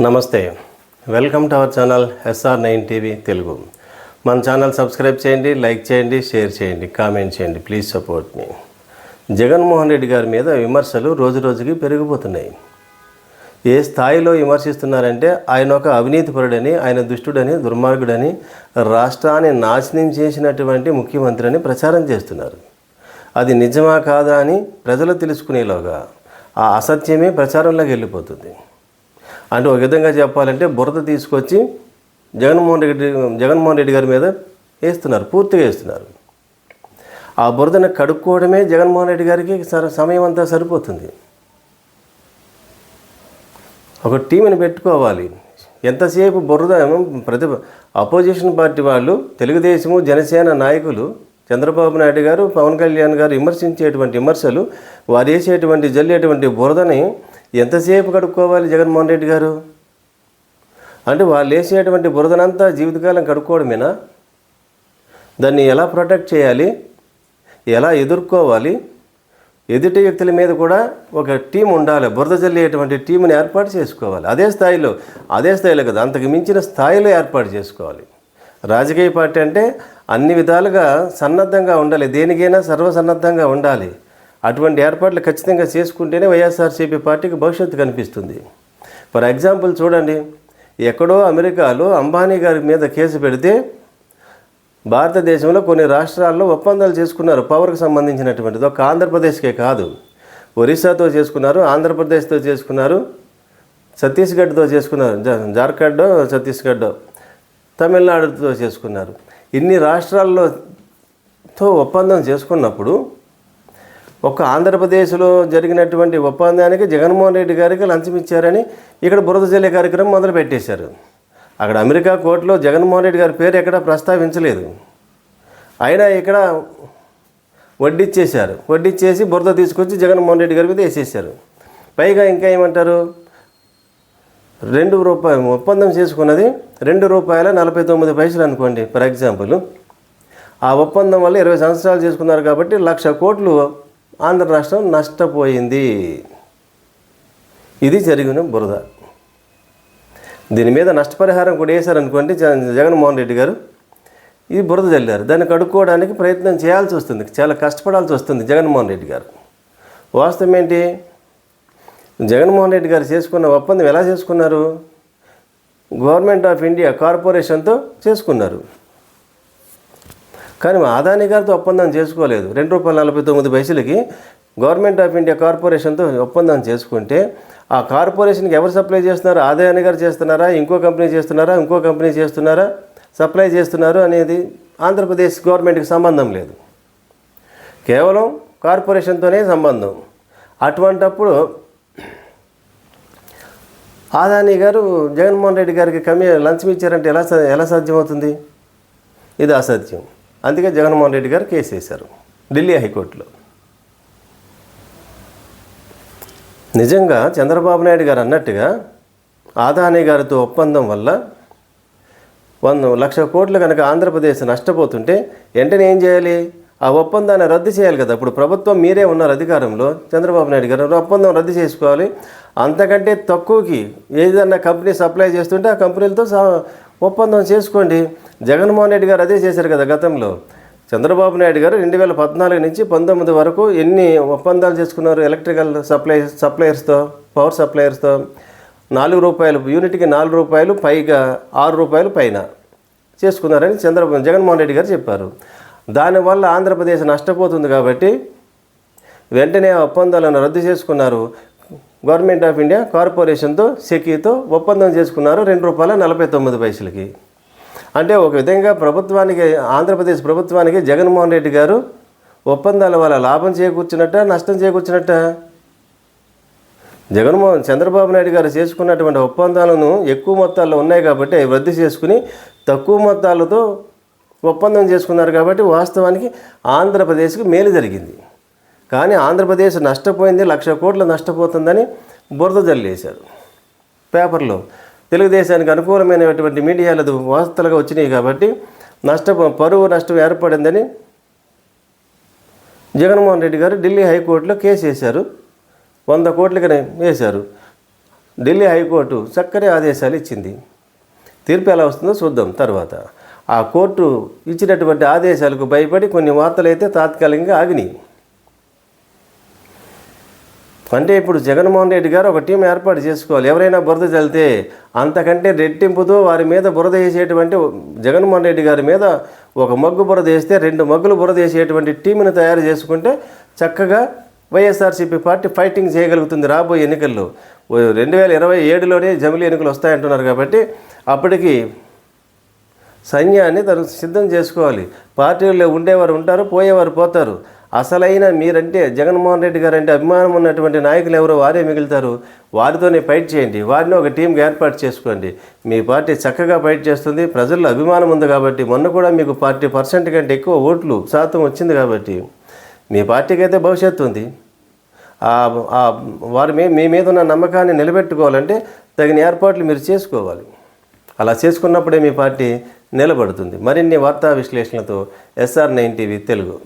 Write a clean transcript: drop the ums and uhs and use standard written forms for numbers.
నమస్తే, welcome to our channel SR9 TV Telugu. మన channel subscribe చేయండి, లైక్ చేయండి, షేర్ చేయండి, కామెంట్ చేయండి. ప్లీజ్ సపోర్ట్ మీ. జగన్మోహన్ రెడ్డి గారి మీద విమర్శలు రోజు రోజుకి పెరిగిపోతున్నాయి. ఏ స్థాయిలో విమర్శిస్తున్నారంటే ఆయన ఒక అవినీతిపరుడని, ఆయన దుష్టుడని, దుర్మార్గుడని, రాష్ట్రాన్ని నాశనం చేసినటువంటి ముఖ్యమంత్రి అని ప్రచారం చేస్తున్నారు. అది నిజమా కాదా అని ప్రజలు తెలుసుకునేలాగా ఆ అసత్యమే ప్రచారంలోకి వెళ్ళిపోతుంది. అంటే ఒక విధంగా చెప్పాలంటే బురద తీసుకొచ్చి జగన్మోహన్ రెడ్డి గారి మీద వేస్తున్నారు, పూర్తిగా వేస్తున్నారు. ఆ బురదను కడుక్కోవడమే జగన్మోహన్ రెడ్డి గారికి సమయం అంతా సరిపోతుంది. ఒక టీంని పెట్టుకోవాలి. ఎంతసేపు బురద అపోజిషన్ పార్టీ వాళ్ళు, తెలుగుదేశము, జనసేన నాయకులు, చంద్రబాబు నాయుడు గారు, పవన్ కళ్యాణ్ గారు విమర్శించేటువంటి విమర్శలు, వారు వేసేటువంటి జల్లేటువంటి బురదని ఎంతసేపు కడుక్కోవాలి జగన్మోహన్ రెడ్డి గారు? అంటే వాళ్ళు వేసేటువంటి బురదనంతా జీవితకాలం కడుక్కోవడమేనా? దాన్ని ఎలా ప్రొటెక్ట్ చేయాలి, ఎలా ఎదుర్కోవాలి? ఎదుటి వ్యక్తుల మీద కూడా ఒక టీం ఉండాలి, బురద జల్లేటువంటి టీంని ఏర్పాటు చేసుకోవాలి. అదే స్థాయిలో కదా, అంతకు మించిన స్థాయిలో ఏర్పాటు చేసుకోవాలి. రాజకీయ పార్టీ అంటే అన్ని విధాలుగా సన్నద్ధంగా ఉండాలి, దేనికైనా సర్వసన్నద్ధంగా ఉండాలి. అటువంటి ఏర్పాట్లు ఖచ్చితంగా చేసుకుంటేనే వైఎస్ఆర్సీపీ పార్టీకి భవిష్యత్తు కనిపిస్తుంది. ఫర్ ఎగ్జాంపుల్ చూడండి, ఎక్కడో అమెరికాలో అంబానీ గారి మీద కేసు పెడితే భారతదేశంలో కొన్ని రాష్ట్రాల్లో ఒప్పందాలు చేసుకున్నారు పవర్కి సంబంధించినటువంటిది. ఒక ఆంధ్రప్రదేశ్కే కాదు, ఒరిస్సాతో చేసుకున్నారు, ఆంధ్రప్రదేశ్తో చేసుకున్నారు, ఛత్తీస్గఢ్తో చేసుకున్నారు, జార్ఖండ్, ఛత్తీస్గఢ్, తమిళనాడుతో చేసుకున్నారు. ఇన్ని రాష్ట్రాలతో ఒప్పందం చేసుకున్నప్పుడు ఒక ఆంధ్రప్రదేశ్లో జరిగినటువంటి ఒప్పందానికి జగన్మోహన్ రెడ్డి గారికి లంచం ఇచ్చారని ఇక్కడ బురద జల్లే కార్యక్రమం మొదలు పెట్టేశారు. అక్కడ అమెరికా కోర్టులో జగన్మోహన్ రెడ్డి గారి పేరు ఎక్కడా ప్రస్తావించలేదు. అయినా ఇక్కడ వడ్డిచ్చేసి బురద తీసుకొచ్చి జగన్మోహన్ రెడ్డి గారి మీద వేసేసారు. పైగా ఇంకా ఏమంటారు, ₹2 ఒప్పందం చేసుకున్నది ₹2.49 అనుకోండి ఫర్ ఎగ్జాంపుల్. ఆ ఒప్పందం వల్ల 20 సంవత్సరాలు చేసుకున్నారు కాబట్టి 1,00,000 కోట్లు ఆంధ్ర రాష్ట్రం నష్టపోయింది. ఇది జరిగిన బురద. దీని మీద నష్టపరిహారం కూడా వేశారనుకోండి జగన్మోహన్ రెడ్డి గారు, ఇది బురద జల్లారు. దాన్ని కడుక్కోవడానికి ప్రయత్నం చేయాల్సి వస్తుంది, చాలా కష్టపడాల్సి వస్తుంది జగన్మోహన్ రెడ్డి గారు. వాస్తవం ఏంటి, జగన్మోహన్ రెడ్డి గారు చేసుకున్న ఒప్పందం ఎలా చేసుకున్నారు? గవర్నమెంట్ ఆఫ్ ఇండియా కార్పొరేషన్తో చేసుకున్నారు. కానీ అదానీ గారితో ఒప్పందం చేసుకోలేదు. ₹2.49 గవర్నమెంట్ ఆఫ్ ఇండియా కార్పొరేషన్తో ఒప్పందం చేసుకుంటే ఆ కార్పొరేషన్కి ఎవరు సప్లై చేస్తున్నారు? అదానీ గారు చేస్తున్నారా, ఇంకో కంపెనీ చేస్తున్నారా, సప్లై చేస్తున్నారు అనేది ఆంధ్రప్రదేశ్ గవర్నమెంట్కి సంబంధం లేదు, కేవలం కార్పొరేషన్తోనే సంబంధం. అటువంటప్పుడు అదానీ గారు జగన్మోహన్ రెడ్డి గారికి లంచం ఇచ్చారంటే ఎలా సాధ్యమవుతుంది? ఇది అసత్యం. అందుకే జగన్మోహన్ రెడ్డి గారు కేసు వేశారు ఢిల్లీ హైకోర్టులో. నిజంగా చంద్రబాబు నాయుడు గారు అన్నట్టుగా అదానీ గారితో ఒప్పందం వల్ల 1,00,000 కోట్లు కనుక ఆంధ్రప్రదేశ్ నష్టపోతుంటే వెంటనే ఏం చేయాలి? ఆ ఒప్పందాన్ని రద్దు చేయాలి కదా. ఇప్పుడు ప్రభుత్వం మీరే ఉన్నారు అధికారంలో, చంద్రబాబు నాయుడు గారు, ఒప్పందం రద్దు చేసుకోవాలి. అంతకంటే తక్కువకి ఏదన్నా కంపెనీ సప్లై చేస్తుంటే ఆ కంపెనీలతో ఒప్పందం చేసుకోండి. జగన్మోహన్ రెడ్డి గారు అదే చేశారు కదా గతంలో. చంద్రబాబు నాయుడు గారు 2014 నుంచి 19 వరకు ఎన్ని ఒప్పందాలు చేసుకున్నారు ఎలక్ట్రికల్ సప్లయర్స్తో, పవర్ సప్లయర్స్తో? ₹4 యూనిట్కి ₹4 పైగా, ₹6 పైన చేసుకున్నారని జగన్మోహన్ రెడ్డి గారు చెప్పారు. దానివల్ల ఆంధ్రప్రదేశ్ నష్టపోతుంది కాబట్టి వెంటనే ఒప్పందాలను రద్దు చేసుకున్నారు. గవర్నమెంట్ ఆఫ్ ఇండియా కార్పొరేషన్తో, సెకీతో ఒప్పందం చేసుకున్నారు ₹2.49. అంటే ఒక విధంగా ప్రభుత్వానికి, ఆంధ్రప్రదేశ్ ప్రభుత్వానికి జగన్మోహన్ రెడ్డి గారు ఒప్పందాల వల్ల లాభం చేకూర్చున్నట్ట, నష్టం చేకూర్చున్నట్ట? చంద్రబాబు నాయుడు గారు చేసుకున్నటువంటి ఒప్పందాలను ఎక్కువ మొత్తాల్లో ఉన్నాయి కాబట్టి అవి రద్దు చేసుకుని తక్కువ మొత్తాలతో ఒప్పందం చేసుకున్నారు కాబట్టి వాస్తవానికి ఆంధ్రప్రదేశ్కి మేలు జరిగింది. కానీ ఆంధ్రప్రదేశ్ నష్టపోయింది, 1,00,000 కోట్లు నష్టపోతుందని బురద జల్లేశారు పేపర్లో. తెలుగుదేశానికి అనుకూలమైనటువంటి మీడియాలు వార్తలుగా వచ్చినాయి కాబట్టి పరువు నష్టం ఏర్పడిందని జగన్మోహన్ రెడ్డి గారు ఢిల్లీ హైకోర్టులో కేసు వేశారు. 100 కోట్లకి వేశారు. ఢిల్లీ హైకోర్టు చక్కని ఆదేశాలు ఇచ్చింది. తీర్పు ఎలా వస్తుందో చూద్దాం తర్వాత. ఆ కోర్టు ఇచ్చినటువంటి ఆదేశాలకు భయపడి కొన్ని వార్తలు అయితే తాత్కాలికంగా ఆగినాయి. అంటే ఇప్పుడు జగన్మోహన్ రెడ్డి గారు ఒక టీం ఏర్పాటు చేసుకోవాలి. ఎవరైనా బురద చల్లితే అంతకంటే రెట్టింపుతో వారి మీద బురద వేసేటువంటి, జగన్మోహన్ రెడ్డి గారి మీద ఒక మగ్గు బురద వేస్తే 2 మగ్గులు బురద వేసేటువంటి టీంని తయారు చేసుకుంటే చక్కగా వైఎస్ఆర్సీపీ పార్టీ ఫైటింగ్ చేయగలుగుతుంది రాబోయే ఎన్నికల్లో. 2027లోనే జమిలీ ఎన్నికలు వస్తాయంటున్నారు కాబట్టి అప్పటికి సైన్యాన్ని తను సిద్ధం చేసుకోవాలి. పార్టీల్లో ఉండేవారు ఉంటారు, పోయేవారు పోతారు. అసలైన మీరంటే జగన్మోహన్ రెడ్డి గారు అంటే అభిమానం ఉన్నటువంటి నాయకులు ఎవరో వారే మిగులుతారు. వారితోనే ఫైట్ చేయండి. వారిని ఒక టీంకి ఏర్పాటు చేసుకోండి. మీ పార్టీ చక్కగా ఫైట్ చేస్తుంది. ప్రజల్లో అభిమానం ఉంది కాబట్టి, మొన్న కూడా మీకు 40% కంటే ఎక్కువ ఓట్లు శాతం వచ్చింది కాబట్టి మీ పార్టీకి అయితే భవిష్యత్తు ఉంది. వారి మీ మీద ఉన్న నమ్మకాన్ని నిలబెట్టుకోవాలంటే తగిన ఏర్పాట్లు మీరు చేసుకోవాలి. అలా చేసుకున్నప్పుడే మీ పార్టీ నిలబడుతుంది. మరిన్ని వార్తా విశ్లేషణలతో SR9 టీవీ తెలుగు.